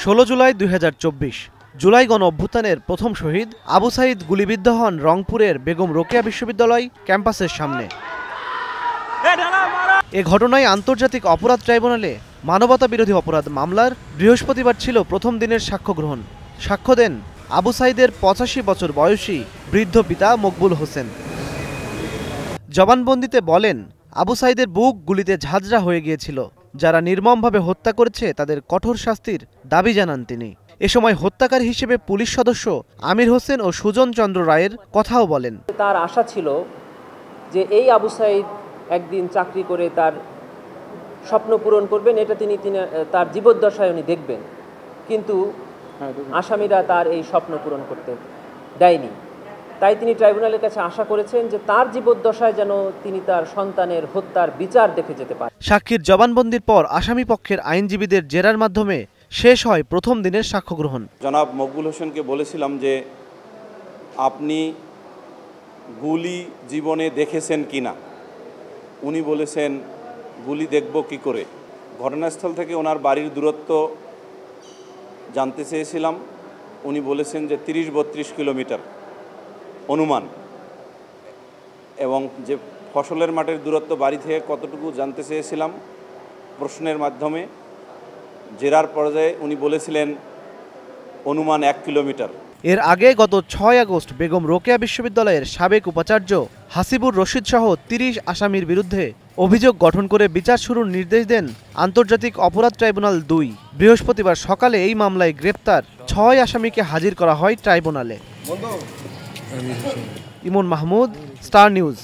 16 জুলাই 2024 জুলাই গণ অভ্যুত্থানের প্রথম শহীদ আবু সাঈদ গুলিবিদ্ধ হন রংপুরের বেগম রোকেয়া বিশ্ববিদ্যালয় ক্যাম্পাসের সামনে। এ ঘটনায় আন্তর্জাতিক অপরাধ ট্রাইব্যুনালে মানবতা বিরোধী অপরাধ মামলার বৃহস্পতিবার ছিল প্রথম দিনের সাক্ষ্য গ্রহণ। সাক্ষ্য দেন আবু সাঈদের 85 বছর বয়সী বৃদ্ধ পিতা মকবুল হোসেন। জবানবন্দিতে বলেন, আবু সাঈদের বুক গুলিতে ঝাঁঝরা হয়ে গিয়েছিল। যারা নির্মমভাবে হত্যা করেছে তাদের কঠোর শাস্তির দাবি জানান তিনি। এ সময় হত্যাকারী হিসেবে পুলিশ সদস্য আমির হোসেন ও সুজন চন্দ্র রায়ের কথাও বলেন। তার আশা ছিল যে এই আবু সাঈদ একদিন চাকরি করে তার স্বপ্ন পূরণ করবেন, এটা তিনি তার জীবদ্দশায় উনি দেখবেন, কিন্তু আসামিরা তার এই স্বপ্ন পূরণ করতে দেয়নি। তাই তিনি ট্রাইব্যুনালের কাছে আশা করেছেন যে তার জীবদ্দশায় যেন তিনি তার সন্তানের হত্যার বিচার দেখে যেতে পারেন। সাক্ষীর জবানবন্দির পর আসামি পক্ষের আইনজীবীদের জেরার মাধ্যমে শেষ হয় প্রথম দিনের সাক্ষ্য গ্রহণ। জনাব মকবুল হোসেনকে বলেছিলাম যে আপনি গুলি জীবনে দেখেছেন কিনা। উনি বলেছেন গুলি দেখব কি করে। ঘটনাস্থল থেকে ওনার বাড়ির দূরত্ব জানতে চেয়েছিলাম। উনি বলেছেন যে 30-32 কিলোমিটার অনুমান, এবং যে ফসলের মাঠের দূরত্ব বাড়ি থেকে কতটুকু জানতে চেয়েছিলাম প্রশ্নের মাধ্যমে। জেরার পর্যায়ে উনি বলেছিলেন অনুমান 1 কিলোমিটার। এর আগে গত 6 আগস্ট বেগম রোকেয়া বিশ্ববিদ্যালয়ের সাবেক উপাচার্য হাসিবুর রশিদ সহ 30 আসামির বিরুদ্ধে অভিযোগ গঠন করে বিচার শুরুর নির্দেশ দেন আন্তর্জাতিক অপরাধ ট্রাইব্যুনাল 2। বৃহস্পতিবার সকালে এই মামলায় গ্রেপ্তার 6 আসামিকে হাজির করা হয় ট্রাইব্যুনালে। ইমন মাহমুদ, স্টার নিউজ।